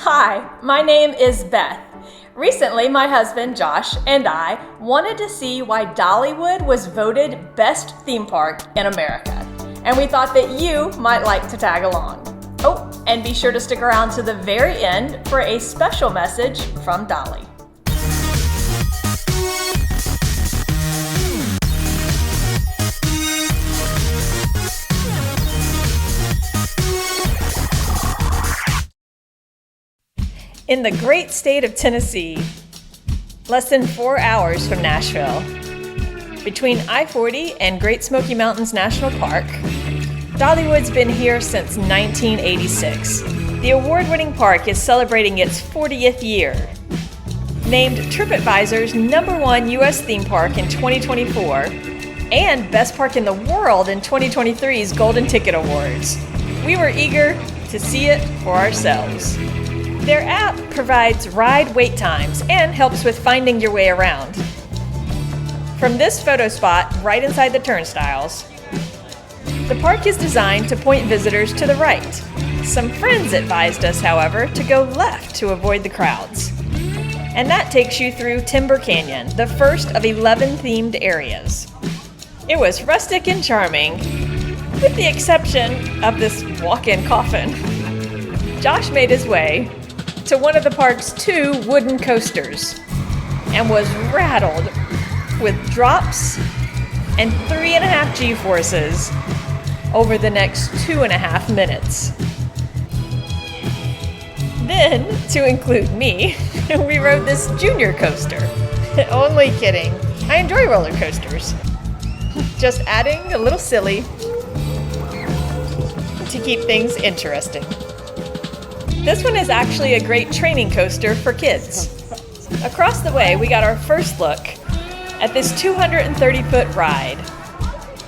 Hi, my name is Beth. Recently, my husband Josh and I wanted to see why Dollywood was voted best theme park in America, and we thought that you might like to tag along. Oh, and be sure to stick around to the very end for a special message from Dolly. In the great state of Tennessee, less than 4 hours from Nashville, between I-40 and Great Smoky Mountains National Park, Dollywood's been here since 1986. The award-winning park is celebrating its 40th year. Named TripAdvisor's #1 U.S. theme park in 2024 and Best Park in the World in 2023's Golden Ticket Awards, we were eager to see it for ourselves. Their app provides ride wait times and helps with finding your way around. From this photo spot right inside the turnstiles, the park is designed to point visitors to the right. Some friends advised us, however, to go left to avoid the crowds. And that takes you through Timber Canyon, the first of 11 themed areas. It was rustic and charming, with the exception of this walk-in coffin. Josh made his way to one of the park's 2 wooden coasters and was rattled with drops and 3.5 G-forces over the next 2.5 minutes. Then, to include me, we rode this junior coaster. Only kidding. I enjoy roller coasters. Just adding a little silly to keep things interesting. This one is actually a great training coaster for kids. Across the way, we got our first look at this 230-foot ride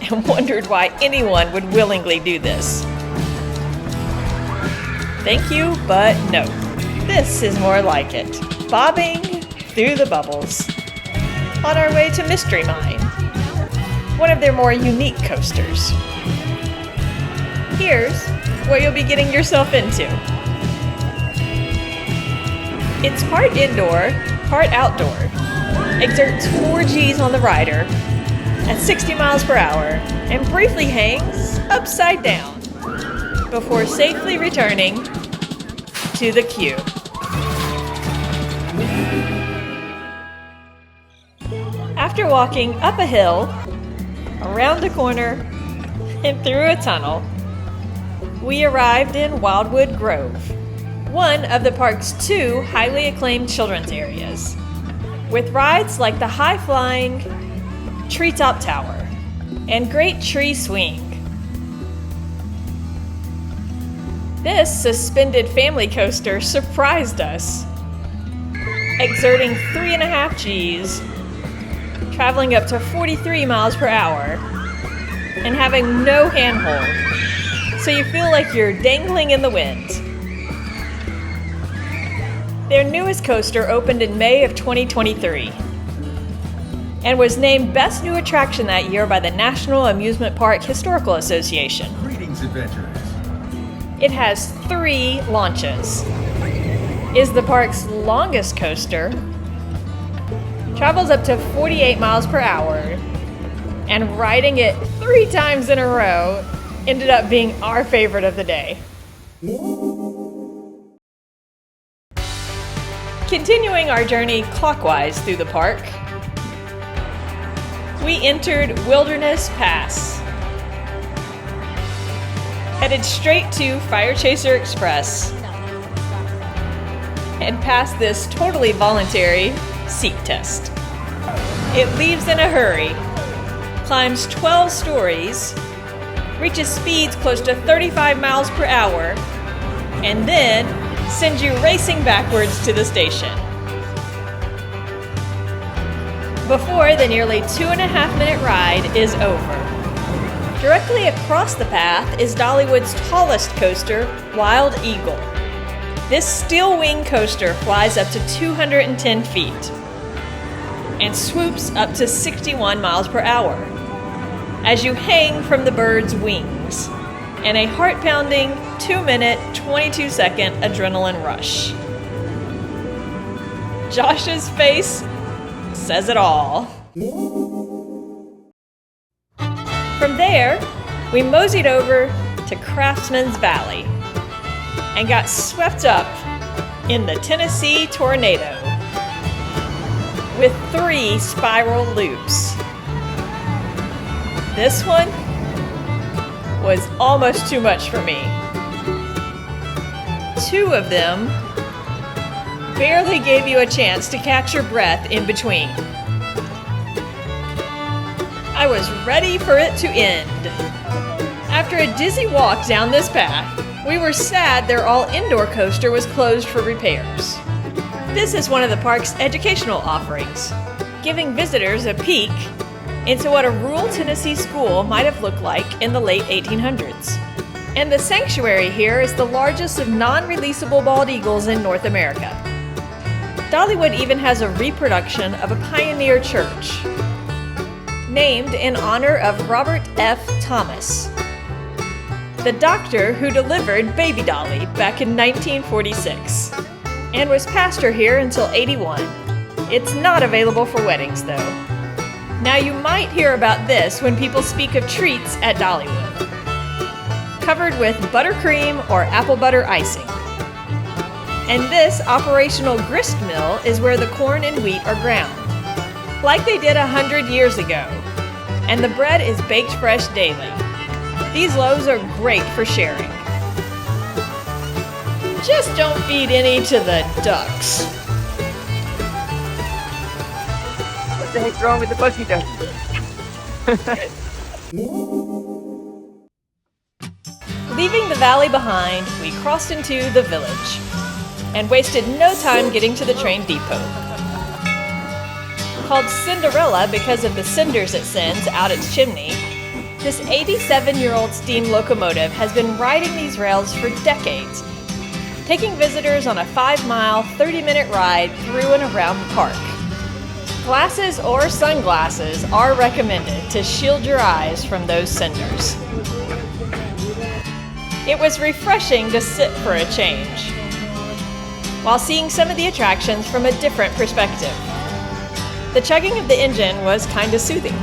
and wondered why anyone would willingly do this. Thank you, but no. This is more like it. Bobbing through the bubbles on our way to Mystery Mine, one of their more unique coasters. Here's what you'll be getting yourself into. It's part indoor, part outdoor. Exerts 4 Gs on the rider at 60 miles per hour and briefly hangs upside down before safely returning to the queue. After walking up a hill, around a corner, and through a tunnel, we arrived in Wildwood Grove, one of the park's 2 highly acclaimed children's areas, with rides like the high-flying Treetop Tower and Great Tree Swing. This suspended family coaster surprised us, exerting 3.5 Gs, traveling up to 43 miles per hour, and having no handhold, so you feel like you're dangling in the wind. Their newest coaster opened in May of 2023 and was named Best New Attraction that year by the National Amusement Park Historical Association. Greetings, adventurers. It has 3 launches, is the park's longest coaster, travels up to 48 miles per hour, and riding it 3 times in a row ended up being our favorite of the day. Continuing our journey clockwise through the park, we entered Wilderness Pass, headed straight to Fire Chaser Express, and passed this totally voluntary seat test. It leaves in a hurry, climbs 12 stories, reaches speeds close to 35 miles per hour, and then sends you racing backwards to the station. Before the nearly 2.5-minute ride is over. Directly across the path is Dollywood's tallest coaster, Wild Eagle. This steel wing coaster flies up to 210 feet and swoops up to 61 miles per hour as you hang from the bird's wings in a heart-pounding 2-minute, 22-second adrenaline rush. Josh's face says it all. From there, we moseyed over to Craftsman's Valley and got swept up in the Tennessee tornado with 3 spiral loops. This one was almost too much for me. 2 of them barely gave you a chance to catch your breath in between. I was ready for it to end. After a dizzy walk down this path, we were sad their all-indoor coaster was closed for repairs. This is one of the park's educational offerings, giving visitors a peek into what a rural Tennessee school might have looked like in the late 1800s. And the sanctuary here is the largest of non-releasable bald eagles in North America. Dollywood even has a reproduction of a pioneer church, named in honor of Robert F. Thomas, the doctor who delivered baby Dolly back in 1946, and was pastor here until '81. It's not available for weddings, though. Now you might hear about this when people speak of treats at Dollywood, covered with buttercream or apple butter icing. And this operational grist mill is where the corn and wheat are ground, like they did 100 years ago, and the bread is baked fresh daily. These loaves are great for sharing. Just don't feed any to the ducks. What the heck's wrong with the buggy duck? Leaving the valley behind, we crossed into the village and wasted no time getting to the train depot. Called Cinderella because of the cinders it sends out its chimney, this 87-year-old steam locomotive has been riding these rails for decades, taking visitors on a 5-mile, 30-minute ride through and around the park. Glasses or sunglasses are recommended to shield your eyes from those cinders. It was refreshing to sit for a change, while seeing some of the attractions from a different perspective. The chugging of the engine was kinda soothing.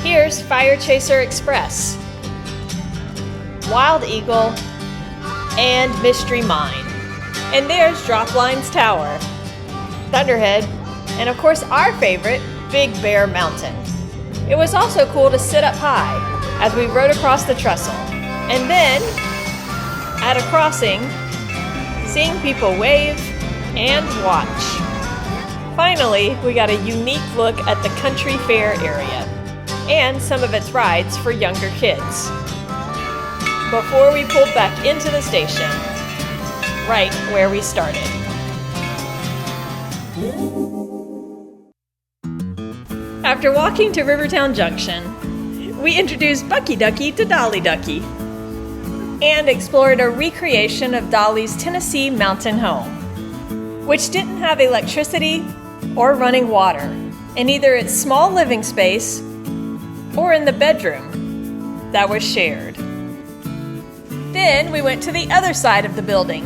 Here's Fire Chaser Express, Wild Eagle, and Mystery Mine. And there's Dropline's Tower, Thunderhead, and of course our favorite, Big Bear Mountain. It was also cool to sit up high as we rode across the trestle. And then, at a crossing, seeing people wave and watch. Finally, we got a unique look at the country fair area and some of its rides for younger kids before we pulled back into the station, right where we started. After walking to Rivertown Junction, we introduced Bucky Ducky to Dolly Ducky and explored a recreation of Dolly's Tennessee mountain home, which didn't have electricity or running water in either its small living space or in the bedroom that was shared. Then we went to the other side of the building,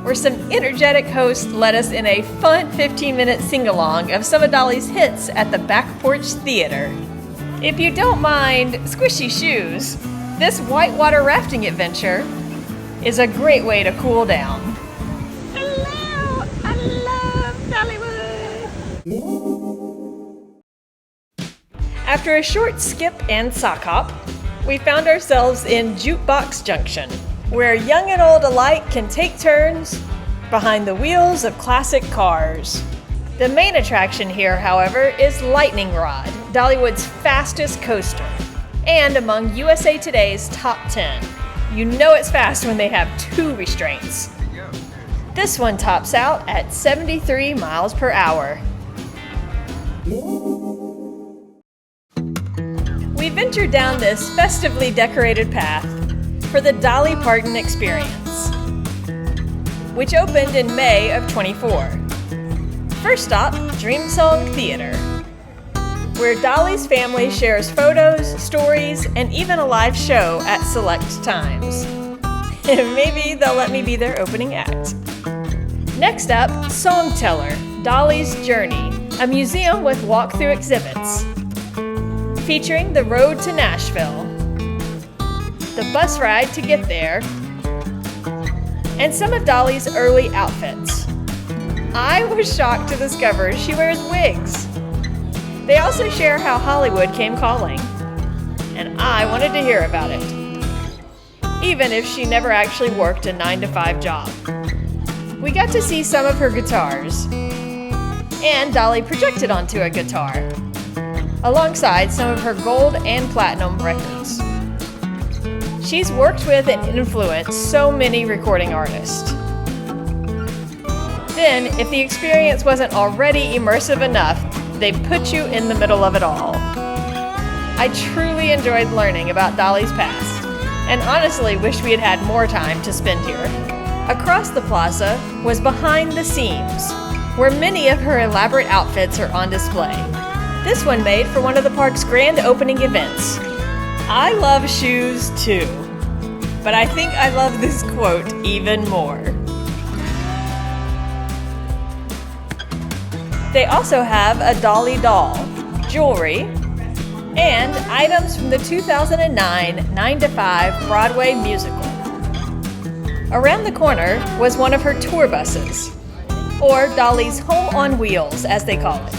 where some energetic hosts led us in a fun 15-minute sing-along of some of Dolly's hits at the Back Porch Theater. If you don't mind squishy shoes, this whitewater rafting adventure is a great way to cool down. Hello! I love Dollywood! After a short skip and sock hop, we found ourselves in Jukebox Junction, where young and old alike can take turns behind the wheels of classic cars. The main attraction here, however, is Lightning Rod, Dollywood's fastest coaster, and among USA Today's top 10. You know it's fast when they have 2 restraints. This one tops out at 73 miles per hour. We ventured down this festively decorated path for the Dolly Parton experience, which opened in May of 24. First stop, Dream Song Theater, where Dolly's family shares photos, stories, and even a live show at select times. Maybe they'll let me be their opening act. Next up, Songteller, Dolly's Journey, a museum with walkthrough exhibits. Featuring the road to Nashville, the bus ride to get there, and some of Dolly's early outfits. I was shocked to discover she wears wigs. They also share how Hollywood came calling, and I wanted to hear about it, even if she never actually worked a 9-to-5 job. We got to see some of her guitars, and Dolly projected onto a guitar, alongside some of her gold and platinum records. She's worked with and influenced so many recording artists. Then, if the experience wasn't already immersive enough, they put you in the middle of it all. I truly enjoyed learning about Dolly's past, and honestly wish we had had more time to spend here. Across the plaza was Behind the Seams, where many of her elaborate outfits are on display. This one made for one of the park's grand opening events. I love shoes too, but I think I love this quote even more. They also have a Dolly doll, jewelry, and items from the 2009 9-to-5 Broadway musical. Around the corner was one of her tour buses, or Dolly's Home on Wheels, as they call it.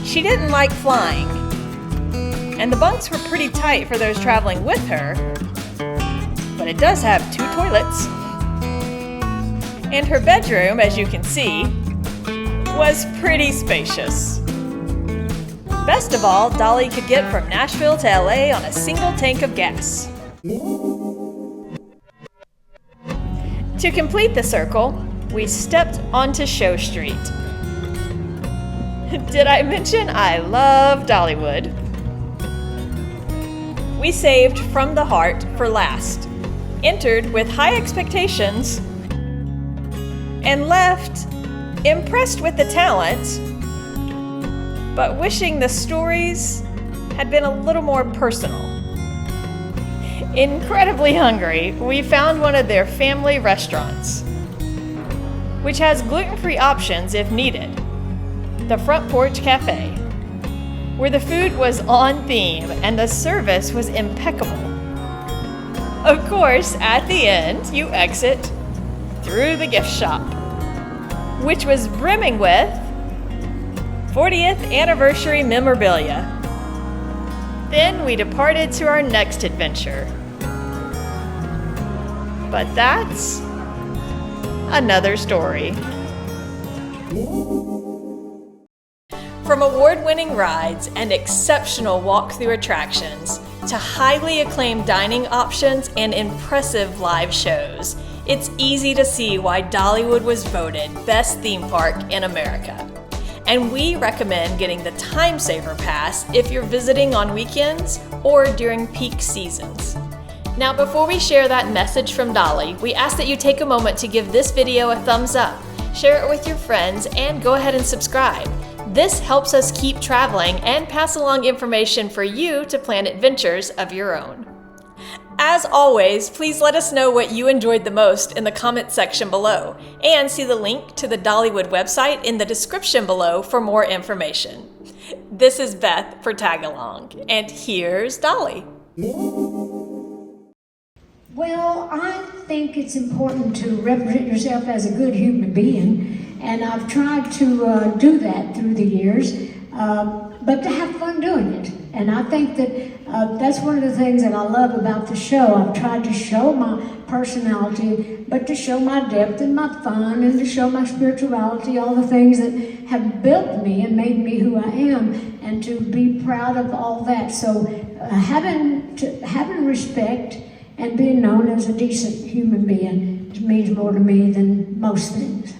She didn't like flying, and the bunks were pretty tight for those traveling with her, but it does have 2 toilets. And her bedroom, as you can see, was pretty spacious. Best of all, Dolly could get from Nashville to LA on a single tank of gas. To complete the circle, we stepped onto Showstreet. Did I mention I love Dollywood? We saved From the Heart for last, entered with high expectations, and left impressed with the talent, but wishing the stories had been a little more personal. Incredibly hungry, we found one of their family restaurants, which has gluten-free options if needed, the Front Porch Cafe, where the food was on theme and the service was impeccable. Of course, at the end, you exit through the gift shop, which was brimming with 40th anniversary memorabilia. Then we departed to our next adventure. But that's another story. From award-winning rides and exceptional walkthrough attractions to highly acclaimed dining options and impressive live shows, it's easy to see why Dollywood was voted best theme park in America. And we recommend getting the Time Saver Pass if you're visiting on weekends or during peak seasons. Now, before we share that message from Dolly, we ask that you take a moment to give this video a thumbs up, share it with your friends, and go ahead and subscribe. This helps us keep traveling and pass along information for you to plan adventures of your own. As always, please let us know what you enjoyed the most in the comments section below, and see the link to the Dollywood website in the description below for more information. This is Beth for Tag Along, and here's Dolly. Well, I think it's important to represent yourself as a good human being, and I've tried to do that through the years, but to have fun doing it. And I think that that's one of the things that I love about the show. I've tried to show my personality, but to show my depth and my fun, and to show my spirituality, all the things that have built me and made me who I am, and to be proud of all that. So having respect and being known as a decent human being means more to me than most things.